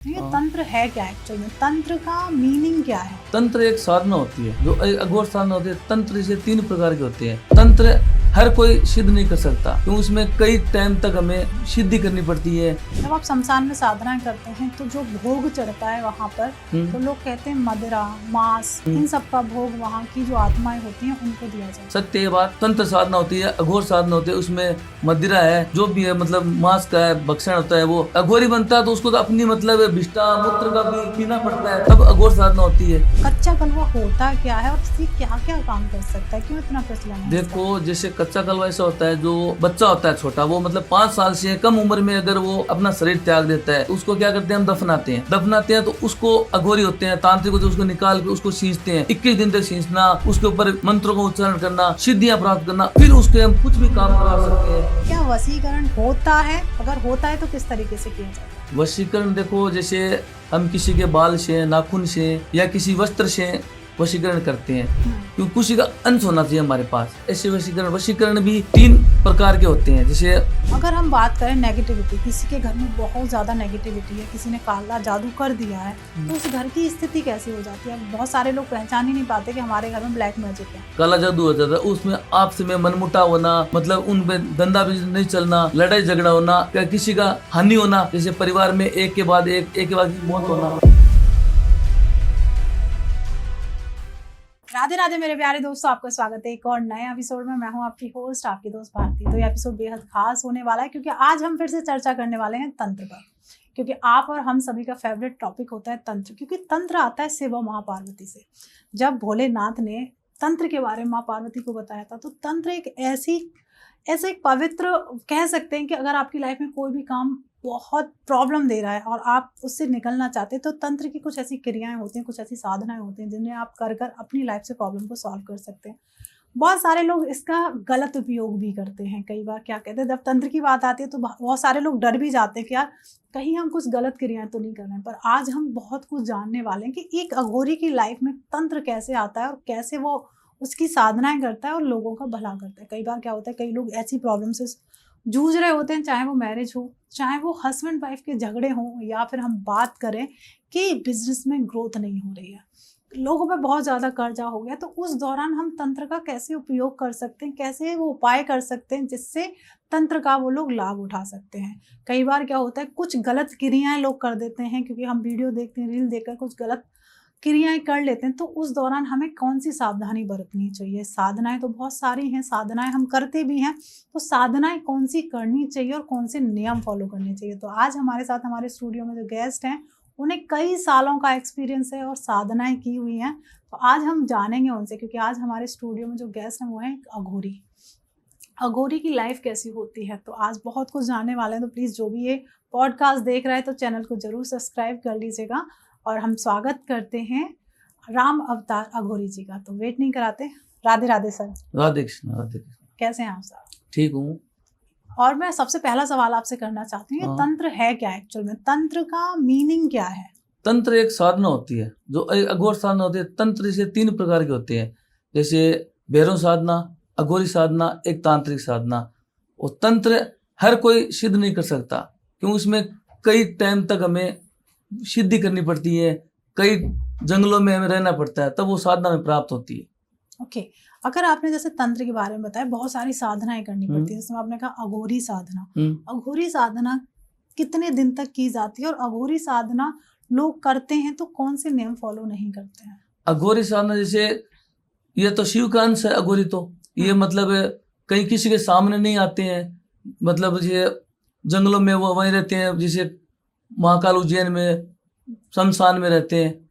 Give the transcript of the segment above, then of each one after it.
ये तंत्र है क्या एक्चुअल में? तंत्र का मीनिंग क्या है? तंत्र एक साधना होती है, जो एक अघोर साधना होती है। तंत्र से 3 प्रकार के होते हैं। तंत्र हर कोई सिद्ध नहीं कर सकता, क्योंकि उसमें कई टाइम तक हमें सिद्धि करनी पड़ती है। जब आप शमशान में साधनाएं करते हैं तो जो भोग चढ़ता है वहाँ पर, तो लोग कहते हैं मदिरा, मांस, इन सब का भोग वहाँ की जो आत्माएं होती हैं उनको दिया जाए। सत्य ये बात। तंत्र साधना होती है, अघोर साधना होती है, उसमें मदिरा है, जो भी है, मतलब मांस का है, भक्षण होता है। वो अघोरी बनता है तो उसको तो अपनी मतलब विष्टा मूत्र का भी पीना पड़ता है, तब अघोर साधना होती है। कच्चा कलवा होता क्या है और इससे क्या क्या काम कर सकता है, क्यों इतना प्रचलन है? देखो, जैसे कच्चा कलवा ऐसा होता है, जो बच्चा होता है छोटा, वो मतलब 5 साल से कम उम्र में अगर वो अपना शरीर त्याग देता है, उसको क्या करते हैं, हम दफनाते हैं। तो उसको अघोरी होते हैं, तांत्रिक होते हैं, उसको निकाल के उसको सींचते हैं। 21 दिन तक सींचना, उसके ऊपर मंत्रों का उच्चारण करना, सिद्धियां प्राप्त करना, फिर उसके हम कुछ भी काम करा सकते हैं। क्या वशीकरण होता है? अगर होता है तो किस तरीके से किया जाता है? वशीकरण देखो, जैसे हम किसी के बाल से, नाखून से या किसी वस्त्र से वशीकरण करते हैं, क्योंकि किसी का अंश होना चाहिए हमारे पास। ऐसे वशीकरण भी 3 प्रकार के होते हैं। जैसे अगर हम बात करें नेगेटिविटी, किसी के घर में बहुत ज्यादा नेगेटिविटी है, किसी ने काला जादू कर दिया है, तो उस घर की स्थिति कैसी हो जाती है? बहुत सारे लोग पहचान ही नहीं पाते कि हमारे घर में ब्लैक मैजिक है, काला जादू हो जाता है। उसमें आपस में मनमुटाव होना, मतलब उन पे धंधा भी नहीं चलना, लड़ाई झगड़ा होना, या किसी का हानि होना, जैसे परिवार में एक के बाद मौत होना। राधे राधे मेरे प्यारे दोस्तों, आपका स्वागत है एक और नए एपिसोड में। मैं हूं आपकी होस्ट, आपकी दोस्त भारती। तो ये एपिसोड बेहद खास होने वाला है, क्योंकि आज हम फिर से चर्चा करने वाले हैं तंत्र पर। क्योंकि आप और हम सभी का फेवरेट टॉपिक होता है तंत्र, क्योंकि तंत्र आता है शिव और माँ पार्वती से। जब भोलेनाथ ने तंत्र के बारे में माँ पार्वती को बताया था, तो तंत्र एक ऐसे एक पवित्र, कह सकते हैं कि अगर आपकी लाइफ में कोई भी काम बहुत प्रॉब्लम दे रहा है और आप उससे निकलना चाहते हैं, तो तंत्र की कुछ ऐसी क्रियाएं होती हैं, कुछ ऐसी साधनाएं होती हैं जिन्हें आप कर अपनी लाइफ से प्रॉब्लम को सॉल्व कर सकते हैं। बहुत सारे लोग इसका गलत उपयोग भी करते हैं। कई बार क्या कहते हैं, जब तंत्र की बात आती है तो बहुत सारे लोग डर भी जाते हैं कि यार कहीं हम कुछ गलत क्रियाएं तो नहीं कर रहे हैं। पर आज हम बहुत कुछ जानने वाले हैं कि एक अघोरी की लाइफ में तंत्र कैसे आता है और कैसे वो उसकी साधनाएं करता है और लोगों का भला करता है। कई बार क्या होता है, कई लोग ऐसी प्रॉब्लम से जूझ रहे होते हैं, चाहे वो मैरिज हो, चाहे वो हस्बैंड वाइफ के झगड़े हों, या फिर हम बात करें कि बिजनेस में ग्रोथ नहीं हो रही है, लोगों पे बहुत ज़्यादा कर्जा हो गया। तो उस दौरान हम तंत्र का कैसे उपयोग कर सकते हैं, कैसे वो उपाय कर सकते हैं जिससे तंत्र का वो लोग लाभ उठा सकते हैं। कई बार क्या होता है, कुछ गलत क्रियाएं लोग कर देते हैं, क्योंकि हम वीडियो देखते हैं, रील देखकर कुछ गलत क्रियाएं कर लेते हैं। तो उस दौरान हमें कौन सी सावधानी बरतनी चाहिए? साधनाएं तो बहुत सारी हैं, साधनाएं हम करते भी हैं, तो साधनाएं कौन सी करनी चाहिए और कौन से नियम फॉलो करने चाहिए? तो आज हमारे साथ हमारे स्टूडियो में जो गेस्ट हैं, उन्हें कई सालों का एक्सपीरियंस है और साधनाएं की हुई हैं। तो आज हम जानेंगे उनसे, क्योंकि आज हमारे स्टूडियो में जो गेस्ट हैं वो हैं अघोरी की लाइफ कैसी होती है। तो आज बहुत कुछ जानने वाले हैं। तो प्लीज़ जो भी ये पॉडकास्ट देख रहा है तो चैनल को जरूर सब्सक्राइब कर लीजिएगा। और हम स्वागत करते हैं राम अवतार अघोरी जी का। तो वेट नहीं कराते, राधे राधे सर। राधे कृष्ण, राधे कृष्ण। कैसे हैं आप सर? ठीक हूँ। और मैं सबसे पहला सवाल आपसे करना चाहती हूँ, ये तंत्र है क्या एक्चुअल में? तंत्र का मीनिंग क्या है? तंत्र एक साधना होती है, जो एक अघोर साधना होती है। तंत्र से 3 प्रकार के होते हैं, जैसे भैरव साधना, अघोरी साधना, एक तांत्रिक साधना। और तंत्र हर कोई सिद्ध नहीं कर सकता, क्योंकि उसमें कई टाइम तक हमें सिद्धि करनी पड़ती है, कई जंगलों में हमें रहना पड़ता है, तब वो साधना में प्राप्त होती है। ओके। अगर आपने जैसे तंत्र के बारे में बताया, बहुत सारी साधनाएं करनी पड़ती है, जिसमें आपने कहा अघोरी साधना। अघोरी साधना कितने दिन तक की जाती है और अघोरी साधना लोग करते हैं तो कौन से नियम फॉलो नहीं करते हैं? अघोरी साधना, जैसे ये तो शिव का अंश है अघोरी, तो ये मतलब कहीं किसी के सामने नहीं आते हैं, मतलब ये जंगलों में वो वहीं रहते हैं, जैसे महाकाल उज्जैन में शमशान में रहते हैं,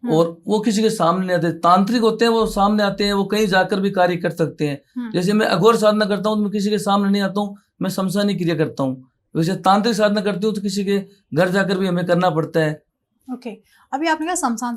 और वो किसी के सामने नहीं आते। तांत्रिक होते हैं, वो सामने आते हैं, वो कहीं जाकर भी कार्य कर सकते हैं। जैसे मैं अघोर साधना करता हूँ तो मैं किसी के सामने नहीं आता हूँ, मैं शमशानी क्रिया करता हूँ। वैसे तांत्रिक साधना करती हूँ तो किसी के घर जाकर भी हमें करना पड़ता है। ओके। अभी आपने कहा शमशान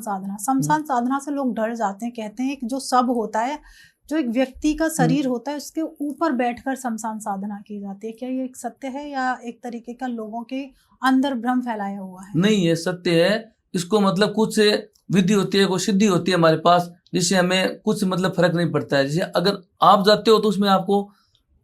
साधना से लोग डर जाते हैं, कहते हैं कि जो सब होता है, जो एक व्यक्ति का शरीर होता है, उसके ऊपर बैठकर शमशान साधना की जाती है। क्या ये एक सत्य है या एक तरीके का लोगों के अंदर भ्रम फैलाया हुआ है? नहीं, ये सत्य है। इसको मतलब कुछ विधि होती है, कोई सिद्धि होती है हमारे पास, जिससे हमें कुछ मतलब फर्क नहीं पड़ता है। जैसे अगर आप जाते हो तो उसमें आपको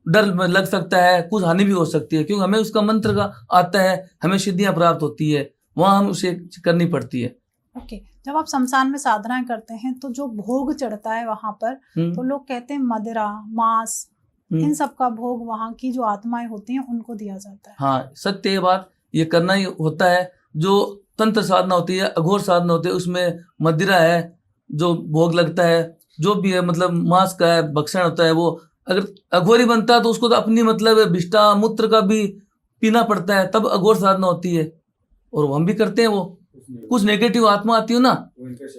डर लग सकता है, कुछ हानि भी हो सकती है, क्योंकि हमें उसका मंत्र का आता है, हमें सिद्धियां प्राप्त होती है। वहाँ हम उसे करनी पड़ती है। ओके जब आप शमशान में साधनाएं करते हैं तो जो भोग चढ़ता है वहां पर, तो लोग कहते हैं मदिरा, मांस, इन सब का भोग वहां की जो आत्माएं होती हैं उनको दिया जाता है। हाँ, सत्य ये बात, ये करना ही होता है। जो तंत्र साधना होती है, अघोर साधना होती है, उसमें मदिरा है जो भोग लगता है, जो भी है मतलब मांस का है, भक्षण होता है। वो अगर अघोरी बनता है तो उसको तो अपनी मतलब विष्ठा मूत्र का भी पीना पड़ता है, तब अघोर साधना होती है। और हम भी करते हैं। वो कुछ नेगेटिव आत्मा आती हो ना,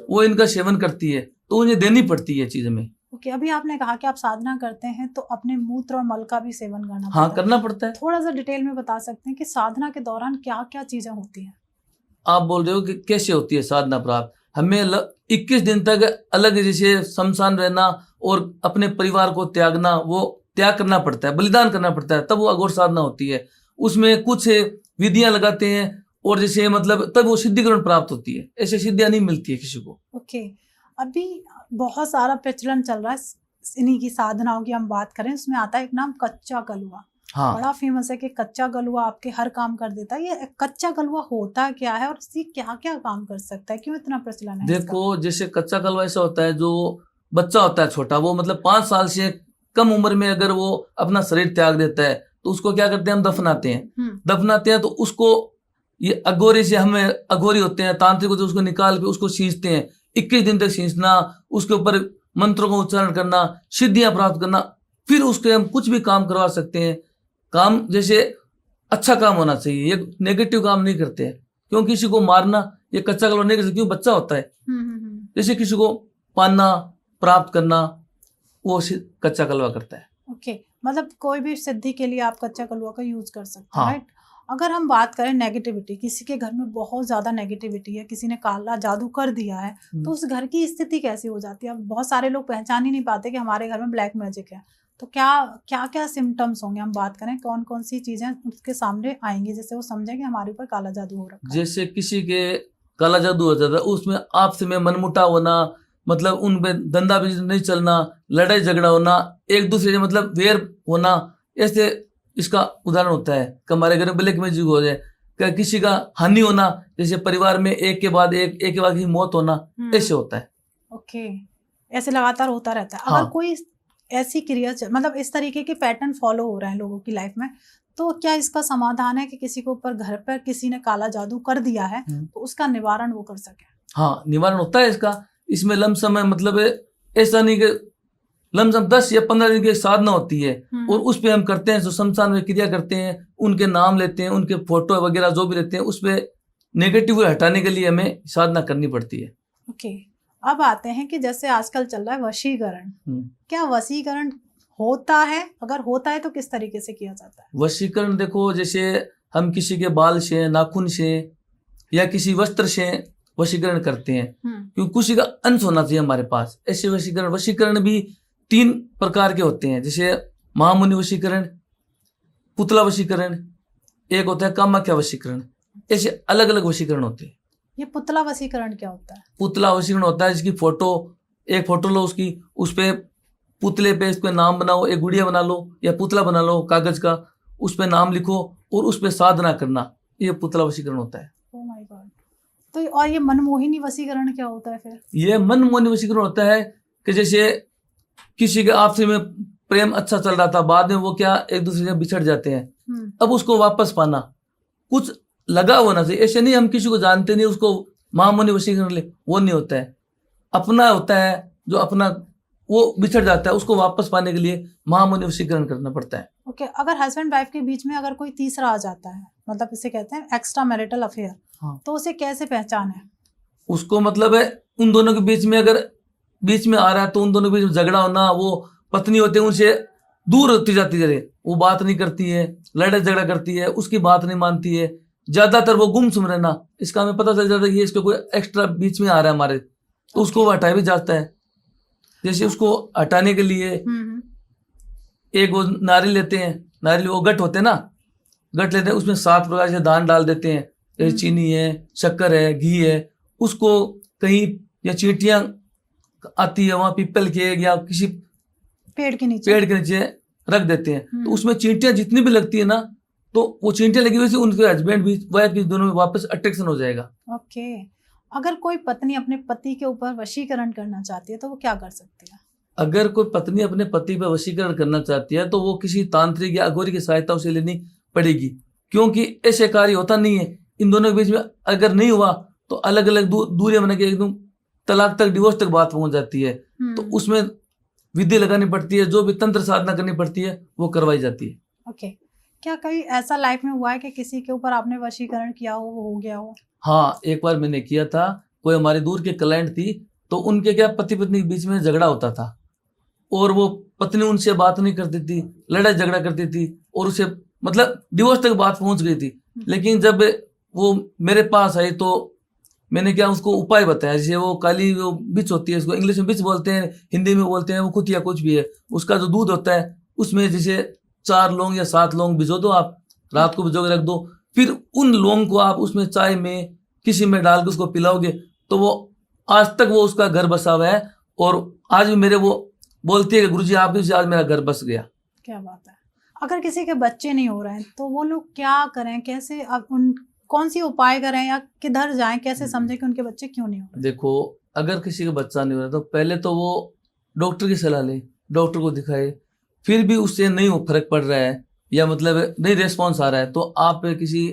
वो इनका सेवन करती है, तो उन्हें देनी पड़ती है चीज हमें। ओके अभी आपने कहा कि आप साधना करते हैं तो अपने मूत्र और मल का भी सेवन करना हाँ, पड़ता है। करना पड़ता है। थोड़ा सा डिटेल में बता सकते हैं कि साधना के दौरान क्या क्या चीजें होती हैं? आप बोल रहे हो कि कैसे होती है साधना प्राप्त? हमें 21 दिन तक अलग जैसे शमशान रहना और अपने परिवार को त्यागना, वो त्याग करना पड़ता है, बलिदान करना पड़ता है, तब वो अघोर साधना होती है। उसमें कुछ विधियां लगाते हैं और जैसे मतलब तब वो सिद्धिकरण प्राप्त होती है। ऐसे सिद्धियां नहीं मिलती है किसी को। ओके अभी बहुत सारा प्रचलन चल रहा है इन्हीं की साधनाओं की हम बात करें, उसमें आता है एक नाम कच्चा गलुआ। हाँ, बड़ा फेमस है कि कच्चा गलुआ आपके हर काम कर देता है। ये कच्चा गलुआ होता क्या है और इससे क्या क्या काम कर सकता है, क्यों इतना प्रचलन है देखो जैसे कच्चा कलवा ऐसा होता है, जो बच्चा होता है छोटा, वो मतलब 5 साल से कम उम्र में अगर वो अपना शरीर त्याग देता है तो उसको क्या करते हैं, हम दफनाते हैं। दफनाते हैं तो उसको ये अघोरी से, हमें अघोरी होते हैं तांत्रिक होते हैं, उसको निकाल के उसको सींचते हैं। 21 दिन तक सींचना, उसके ऊपर मंत्रों का उच्चारण करना, सिद्धियां प्राप्त करना, फिर उसके हम कुछ भी काम करवा सकते हैं। काम जैसे अच्छा काम होना चाहिए, ये नेगेटिव काम नहीं करते हैं। क्यों किसी को मारना, ये कच्चा कलवा नहीं कर सकते, क्यों बच्चा होता है। जैसे किसी को पाना प्राप्त करना, वो कच्चा कलवा करता है। ओके मतलब कोई भी सिद्धि के लिए आप कच्चा कलवा का यूज कर सकते हैं। हाँ। राइट। अगर हम बात करें नेगेटिविटी, किसी के घर में बहुत ज्यादा नेगेटिविटी है, किसी ने काला जादू कर दिया है, तो उस घर की स्थिति कैसी हो जाती है? अब बहुत सारे लोग पहचान ही नहीं पाते कि हमारे घर में ब्लैक मैजिक है, तो क्या क्या क्या सिम्टम्स होंगे? हम बात करें कौन कौन सी चीजें उसके सामने आएंगी जिससे वो समझे कि हमारे ऊपर काला जादू हो रखा है? जैसे किसी के काला जादू हो जाता है, उसमें आपस में मनमुटाव होना, मतलब उन पे धंधा बिजनेस नहीं चलना, लड़ाई झगड़ा होना, एक दूसरे से मतलब वेर होना, ऐसे इसका उदाहरण होता है कि हमारे घर में ब्लैक मैजिक हो जाए। क्या किसी का हानि होना, जैसे परिवार में एक के बाद की मौत होना, ऐसे होता है। ओके ऐसे लगातार होता रहता है। हाँ। अगर कोई ऐसी क्रिया मतलब इस तरीके के पैटर्न फॉलो हो रहे हैं लोगों की लाइफ में, तो क्या इसका समाधान है कि किसी के ऊपर घर पर किसी ने काला जादू कर दिया है तो उसका निवारण वो कर सके? हाँ, निवारण होता है इसका। इसमें लमसम है, मतलब ऐसा नहीं कि लमसम 10 या 15 दिन की साधना होती है और उस पे हम करते हैं, जो शमशान में क्रिया करते हैं, उनके नाम लेते हैं, उनके फोटो वगैरह जो भी लेते हैं, उस पे नेगेटिव हटाने के लिए हमें साधना करनी पड़ती है। ओके अब आते हैं कि जैसे आजकल चल रहा है वशीकरण, क्या वशीकरण होता है? अगर होता है तो किस तरीके से किया जाता है? वशीकरण देखो, जैसे हम किसी के बाल से, नाखून से या किसी वस्त्र से वशीकरण करते हैं, क्योंकि किसी का अंश होना चाहिए हमारे पास। ऐसे वशीकरण भी 3 प्रकार के होते हैं, जैसे महामुनि वशीकरण, पुतला वशीकरण, एक होता है कामाख्या वशीकरण। ऐसे अलग अलग वशीकरण होते हैं। ये पुतला वशीकरण क्या होता है? पुतला वशीकरण होता है जिसकी एक फोटो लो उसकी, उस पे पुतले पे इसके नाम बनाओ, एक गुड़िया बना लो या पुतला बना लो कागज का, उस पे नाम लिखो और उस पे साधना करना, ये पुतला वशीकरण होता है। Oh my God. तो और ये मनमोहिनी वशीकरण क्या होता है फिर? ये मनमोहनी वशीकरण होता है कि जैसे किसी के आपसे में प्रेम अच्छा चल रहा था, बाद में वो क्या एक दूसरे से बिछड़ जाते हैं, अब उसको वापस पाना, कुछ लगा होना चाहिए। ऐसे नहीं हम किसी को जानते नहीं उसको महामुनि वशीकरण ले, वो नहीं होता है। अपना होता है जो अपना वो बिछड़ जाता है, उसको वापस पाने के लिए महामुनि वशीकरण करना पड़ता है। ओके अगर हस्बैंड वाइफ के बीच में अगर कोई तीसरा आ जाता है, मतलब इसे कहते हैं एक्स्ट्रा मैरिटल अफेयर, तो उसे कैसे पहचान है? उसको मतलब है उन दोनों के बीच में, अगर बीच में आ रहा है तो उन दोनों के बीच में झगड़ा होना, वो पत्नी होती है उनसे दूर होती जाती है, वो बात नहीं करती है, लड़ाई झगड़ा करती है, उसकी बात नहीं मानती है, ज्यादातर वो गुमसुम रहना, इसका हमें पता चल जाता है कि इसको कोई एक्स्ट्रा बीच में आ रहा है हमारे, तो उसको वो हटाया भी जाता है। जैसे उसको हटाने के लिए एक वो नारियल लेते हैं, नारियल वो गट होते हैं ना, गट लेते हैं, उसमें 7 प्रकार से दान डाल देते हैं, जैसे चीनी है, शक्कर है, घी है, उसको कहीं या चींटियां आती है वहां पीपल के या किसी पेड़ के नीचे रख देते हैं, तो उसमें चींटियां जितनी भी लगती है ना, तो वो चींटियां लगी हुई थी, उनके हस्बैंड भी वाइफ भी दोनों में वापस अट्रैक्शन हो जाएगा। ओके। अगर कोई पत्नी अपने पति के ऊपर वशीकरण करना चाहती है तो वो क्या कर सकती है? अगर कोई पत्नी अपने पति पर वशीकरण करना चाहती है तो वो किसी तांत्रिक या अघोरी की सहायता उसे लेनी पड़ेगी, क्योंकि ऐसे कार्य होता नहीं है। इन दोनों के बीच में अगर नहीं हुआ तो अलग अलग दूरियां बना के एकदम तलाक तक, डिवोर्स तक बात पहुंच जाती है। तो उसमें विधि लगानी पड़ती है, जो भी तंत्र साधना करनी पड़ती है वो करवाई जाती है। ओके। क्या कभी ऐसा लाइफ में हुआ है कि किसी के ऊपर आपने वशीकरण किया हो गया हो? हाँ, एक बार मैंने किया था। कोई हमारी दूर के क्लाइंट थी, तो उनके क्या पति पत्नी के बीच में झगड़ा होता था और वो पत्नी उनसे बात नहीं करती थी, लड़ाई झगड़ा करती थी और उसे मतलब डिवोर्स तक बात पहुंच गई थी। लेकिन जब वो मेरे पास आई तो मैंने क्या उसको उपाय बताया। जैसे वो काली वो बिच होती है, उसको इंग्लिश में बिच बोलते हैं, हिंदी में बोलते हैं वो खुद या कुछ भी है। उसका जो दूध होता है उसमें जैसे 4 लौंग या 7 लौंग भिजो दो, आप रात को भिजो के रख दो, फिर उन लौंग को आप उसमें चाय में किसी में डाल के उसको पिलाओगे तो वो आज तक वो उसका घर बसा हुआ है। और आज भी मेरे वो बोलती है कि गुरुजी आपकी वजह से आज मेरा घर बस गया। क्या बात है। अगर किसी के बच्चे नहीं हो रहे हैं तो वो लोग क्या करें, कैसे उन कौन सी उपाय करें या किधर जाएं, कैसे समझें कि उनके बच्चे क्यों नहीं हो रहे? देखो, अगर किसी का बच्चा नहीं हो रहा तो पहले तो वो डॉक्टर की सलाह ले, डॉक्टर को दिखाए। फिर भी उससे नहीं फर्क पड़ रहा है या मतलब नहीं रेस्पॉन्स आ रहा है तो आप किसी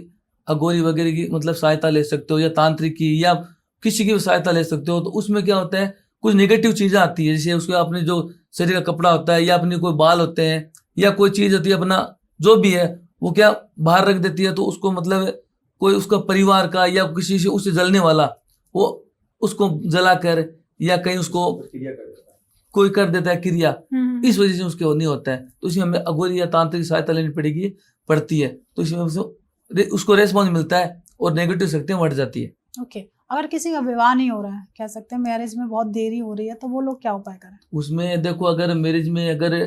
अघोरी वगैरह की मतलब सहायता ले सकते हो या तांत्रिक की या किसी की भी सहायता ले सकते हो। तो उसमें क्या होता है, कुछ नेगेटिव चीजें आती है, जैसे उसके अपने जो शरीर का कपड़ा होता है या अपने कोई बाल होते हैं या कोई चीज होती है अपना जो भी है वो क्या बाहर रख देती है। तो उसको मतलब कोई उसका परिवार का या किसी से उससे जलने वाला वो उसको जलाकर या कहीं उसको कोई कर देता है क्रिया, इस वजह से उसके नहीं होता है। तो इसमें हमें अघोरी या तांत्रिक सहायता लेनी पड़ती है। तो इसमें उसको रेस्पॉन्स मिलता है और नेगेटिव शक्तियां बढ़ जाती है। ओके। अगर किसी का विवाह नहीं हो रहा है, कह सकते हैं मैरिज में बहुत देरी हो रही है, तो वो लोग क्या उपाय करें? उसमें देखो, अगर मैरिज में अगर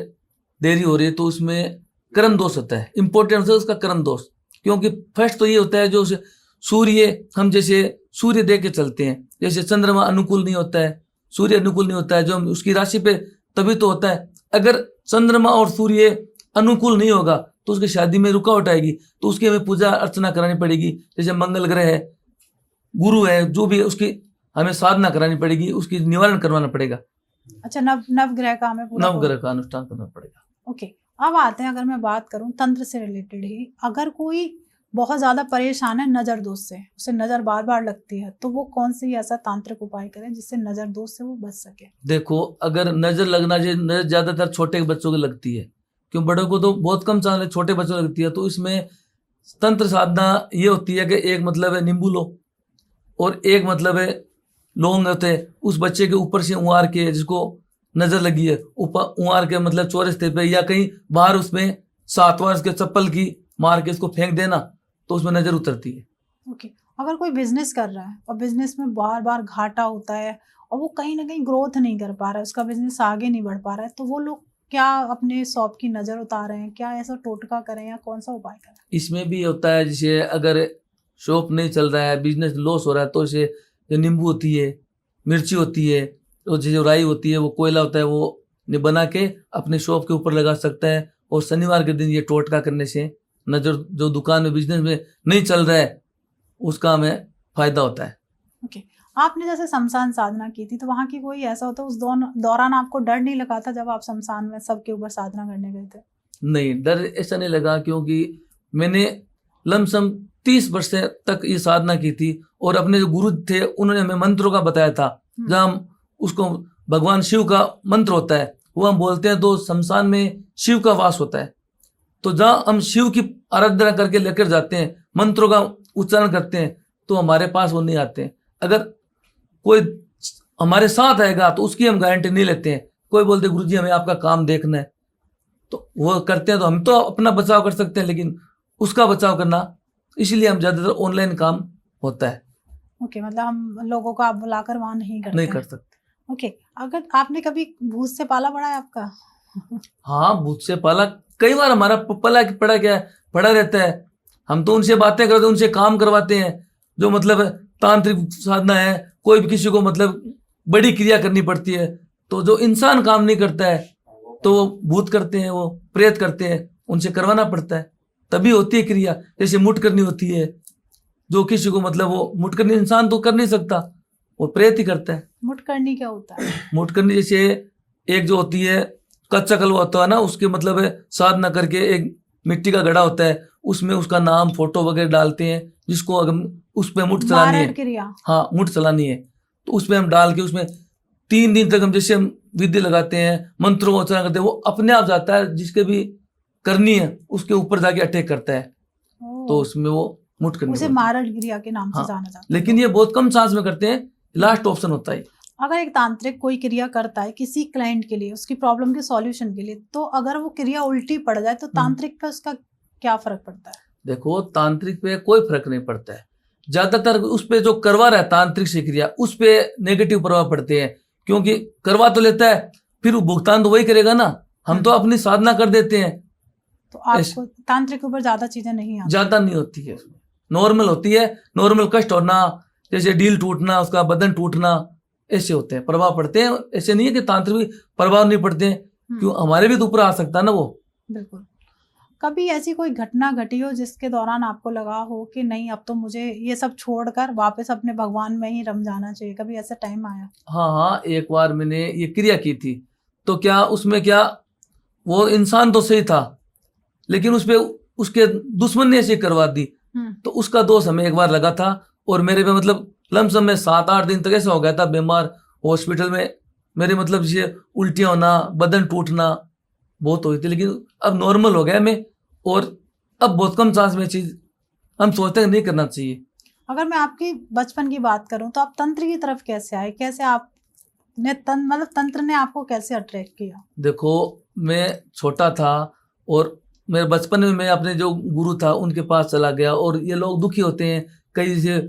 देरी हो रही है तो उसमें कर्म दोष होता है। इंपॉर्टेंस है उसका कर्म दोष, क्योंकि फर्स्ट तो ये होता है जो सूर्य, हम जैसे सूर्य देख के चलते हैं, जैसे चंद्रमा अनुकूल नहीं होता है, सूर्य अनुकूल नहीं होता है, जो उसकी राशि पे तभी तो होता है। अगर चंद्रमा और सूर्य अनुकूल नहीं होगा तो उसकी शादी में रुकावट आएगी, तो उसकी हमें पूजा अर्चना करानी पड़ेगी। जैसे मंगल ग्रह है, गुरु है, जो भी उसकी हमें साधना करानी पड़ेगी, उसकी निवारण करवाना पड़ेगा। अच्छा, नवग्रह का हमें पूरा नवग्रह का अनुष्ठान करना पड़ेगा। ओके। अब आते हैं, अगर मैं बात करूं तंत्र से रिलेटेड ही, अगर कोई बहुत ज्यादा परेशान है नजर दोष से, उसे नजर बार बार लगती है, तो वो कौन सी ऐसा तांत्रिक उपाय करें जिससे नजर दोष से वो बच सके? देखो, अगर नजर लगना, नजर ज्यादातर छोटे बच्चों को लगती है, क्यों बड़ों को तो बहुत कम चांस है, छोटे बच्चों को लगती है। तो इसमें तंत्र साधना ये होती है कि एक मतलब है नींबू लो और एक मतलब है लौंग होते हैं, उस बच्चे के ऊपर से उंगार के, जिसको नजर लगी है ऊपर उंगार के मतलब चौरस्ते पे या कहीं बाहर उसमें 7 वर्ष के चप्पल की मार के इसको फेंक देना, तो उसमें नजर उतरती है। ओके। अगर कोई बिजनेस कर रहा है और बिजनेस में बार बार घाटा होता है और वो कहीं ना कहीं ग्रोथ नहीं कर पा रहा है, उसका बिजनेस आगे नहीं बढ़ पा रहा है, तो वो लोग क्या अपने शॉप की नजर उतारें, क्या ऐसा टोटका करें या कौन सा उपाय करें? इसमें भी होता है, जैसे अगर शॉप नहीं चल रहा है, बिजनेस लॉस हो रहा है, तो इसे जो नींबू होती है, मिर्ची होती है, तो जो राई होती है, वो कोयला होता है, वो बना के अपने शॉप के ऊपर लगा सकता है। और शनिवार के दिन ये टोटका करने से नजर जो दुकान में बिजनेस में नहीं चल रहा है उसका हमें फायदा होता है। ओके। आपने जैसे शमशान साधना की थी, तो वहाँ की कोई ऐसा होता है उस दौरान आपको डर नहीं लगा था जब आप शमशान में सबके ऊपर साधना करने गए थे? नहीं, डर ऐसा नहीं लगा, क्योंकि मैंने लमसम 30 वर्ष तक ये साधना की थी और अपने जो गुरु थे उन्होंने हमें मंत्रों का बताया था। जब हम उसको भगवान शिव का मंत्र होता है वो हम बोलते हैं तो शमशान में शिव का वास होता है। तो जहाँ हम शिव की आराधना करके लेकर जाते हैं, मंत्रों का उच्चारण करते हैं, तो हमारे पास वो नहीं आते हैं। अगर कोई हमारे साथ आएगा तो उसकी हम गारंटी नहीं लेते हैं। कोई बोलते गुरुजी हमें आपका काम देखना है, तो वो करते हैं। तो हम तो अपना बचाव कर सकते हैं, लेकिन उसका बचाव करना, इसलिए हम ज्यादातर ऑनलाइन काम होता है। ओके, मतलब हम लोगों को आप बुलाकर वहाँ नहीं नहीं कर सकते। ओके। अगर आपने कभी भूत से पाला पड़ा है आपका? हाँ, भूत से पाला कई बार हमारा पड़ा रहता है। हम तो उनसे बातें करते हैं, उनसे काम करवाते हैं, जो मतलब तांत्रिक साधना है। कोई भी किसी को मतलब बड़ी क्रिया करनी पड़ती है, तो जो इंसान काम नहीं करता है तो वो भूत करते हैं, वो प्रेत करते हैं, उनसे करवाना पड़ता है। तभी होती है क्रिया। जैसे मुठ करनी होती है, जो किसी को मतलब वो मुठ करनी इंसान तो कर नहीं सकता, वो प्रेत ही करता है। मुठ करनी क्या होता है? मुठ करनी जैसे एक जो होती है कच्चा कलवा होता है ना, उसके मतलब है साधना करके एक मिट्टी का घड़ा होता है, उसमें उसका नाम फोटो वगैरह डालते हैं, जिसको अगर उस पे मुठ चलानी मारण है, क्रिया। हाँ मुठ चलानी है, तो उसमें हम डाल के उसमें 3 दिन तक हम जैसे हम विधि लगाते हैं, मंत्रों का उच्चारण करते हैं, वो अपने आप जाता है, जिसके भी करनी है उसके ऊपर जाके अटैक करता है, तो उसमें वो मुठ करनी उसे होती है। मारण क्रिया के नाम से हाँ, जाना जाता है। लेकिन ये बहुत कम चांस में करते हैं, लास्ट ऑप्शन होता है। अगर एक तांत्रिक कोई क्रिया करता है किसी क्लाइंट के लिए, उसकी प्रॉब्लम के सॉल्यूशन के लिए, तो अगर वो क्रिया उल्टी पड़ जाए तो तांत्रिक पे उसका क्या फर्क पड़ता है? देखो तांत्रिक पे कोई फर्क नहीं पड़ता है, ज्यादातर उस पे जो करवा रहा है तांत्रिक से क्रिया, उस पे नेगेटिव प्रभाव पड़ते हैं, क्योंकि करवा तो लेता है, फिर वो भुगतान तो वही करेगा ना, हम तो अपनी साधना कर देते हैं। तो आपको तांत्रिक के ऊपर ज्यादा चीजें नहीं आती? ज्यादा नहीं होती है, नॉर्मल होती है, नॉर्मल कष्ट होना, जैसे डील टूटना, उसका बदन टूटना, ऐसे होते हैं, प्रभाव पड़ते हैं। ऐसे नहीं है कि तांत्रिक प्रभाव नहीं पड़ते हैं, क्यों हमारे भी तो ऊपर आ सकता है ना वो। बिल्कुल। कभी ऐसी कोई घटना घटी हो जिसके दौरान आपको लगा हो कि नहीं, अब तो मुझे ये सब छोड़कर वापस अपने भगवान में ही रम जाना चाहिए, कभी ऐसा टाइम आया? हाँ, एक बार मैंने ये क्रिया की थी, तो क्या उसमें क्या वो इंसान तो सही था, लेकिन उसपे उसके दुश्मन ने ऐसे करवा दी, तो उसका दोष हमें एक बार लगा था, और मेरे पे मतलब लमसम में 7-8 दिन तक ऐसा हो गया था बीमार, हॉस्पिटल में मेरे मतलब जैसे उल्टियाँ होना, बदन टूटना बहुत हुई थी, लेकिन अब नॉर्मल हो गया मैं, और अब बहुत कम चांस में चीज हम सोचते हैं नहीं करना चाहिए। अगर मैं आपकी बचपन की बात करूं तो आप तंत्र की तरफ कैसे आए? कैसे आपने मतलब तंत्र ने आपको कैसे अट्रैक्ट किया? देखो मैं छोटा था, और मेरे बचपन में मैं अपने जो गुरु था उनके पास चला गया, और ये लोग दुखी होते हैं, कई से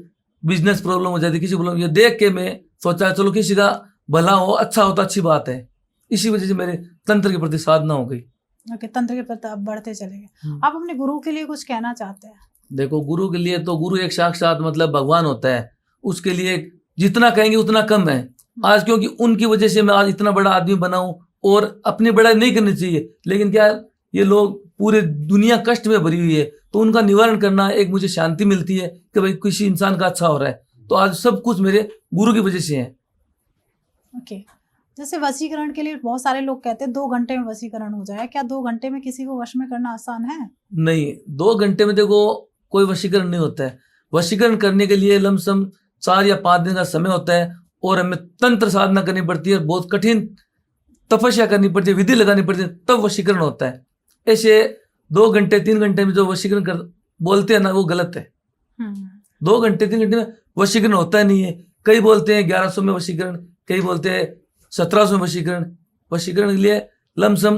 बिजनेस प्रॉब्लम हो जाती है, किसी प्रॉब्लम, ये देख के मैं सोचा चलो किसी का भला हो, अच्छा हो तो अच्छी बात है, इसी वजह से मेरे तंत्र के प्रति साधना हो गई। ओके, तंत्र के प्रति आप बढ़ते चले गए। आप अपने गुरु के लिए कुछ कहना चाहते हैं? देखो गुरु के लिए तो गुरु एक साक्षात मतलब भगवान होता है, उसके लिए जितना कहेंगे उतना कम है आज, क्योंकि उनकी वजह से मैं आज इतना बड़ा आदमी बना हूं, और अपनी बड़ाई नहीं करनी चाहिए, लेकिन क्या ये लोग पूरे दुनिया कष्ट में भरी हुई है, तो उनका निवारण करना, एक मुझे शांति मिलती है कि भाई किसी इंसान का अच्छा हो रहा है, तो आज सब कुछ मेरे गुरु की वजह से है। ओके, जैसे वशीकरण के लिए बहुत सारे लोग कहते हैं 2 घंटे में वशीकरण हो जाए, क्या 2 घंटे में किसी को वश में करना आसान है? नहीं, 2 घंटे में देखो कोई वशीकरण नहीं होता है। वशीकरण करने के लिए लमसम 4 या 5 दिन का समय होता है, और हमें तंत्र साधना करनी पड़ती है, बहुत कठिन तपस्या करनी पड़ती है, विधि लगानी पड़ती है, तब वशीकरण होता है। ऐसे 2 घंटे 3 घंटे में जो वशीकरण कर बोलते हैं ना, वो गलत है। 2 घंटे 3 घंटे में वशीकरण होता नहीं है। कई बोलते हैं 1100 में वशीकरण, कई बोलते हैं 1700 में वशीकरण। वशीकरण के लिए लमसम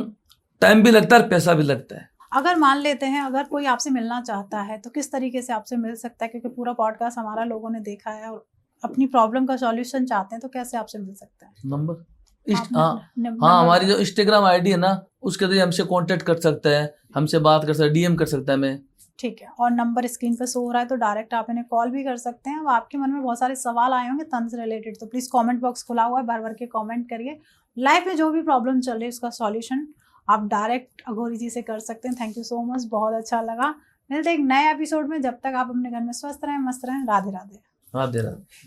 टाइम भी लगता है, पैसा भी लगता है। अगर मान लेते हैं अगर कोई आपसे मिलना चाहता है तो किस तरीके से आपसे मिल सकता है? क्योंकि पूरा पॉडकास्ट हमारा लोगों ने देखा है और अपनी प्रॉब्लम का सॉल्यूशन चाहते हैं, तो कैसे आपसे मिल सकता है? नंबर हाँ, हमारी जो इंस्टाग्राम आईडी है ना, उसके जरिए हमसे कांटेक्ट कर सकता है, हमसे बात कर सकता है, डीएम कर सकता है मैं। ठीक है, और नंबर स्क्रीन पर शो हो रहा है, तो डायरेक्ट आप इन्हें कॉल भी कर सकते हैं। अब आपके मन में बहुत सारे सवाल आए होंगे तंत्र से रिलेटेड, तो प्लीज़ कमेंट बॉक्स खुला हुआ है, भर भर के कमेंट करिए। लाइफ में जो भी प्रॉब्लम चल रही है उसका सॉल्यूशन आप डायरेक्ट अघोरी जी से कर सकते हैं। थैंक यू सो मच, बहुत अच्छा लगा। मिलते हैं एक नए एपिसोड में, जब तक आप अपने घर में स्वस्थ रहें, मस्त रहें। राधे राधे। राधे राधे।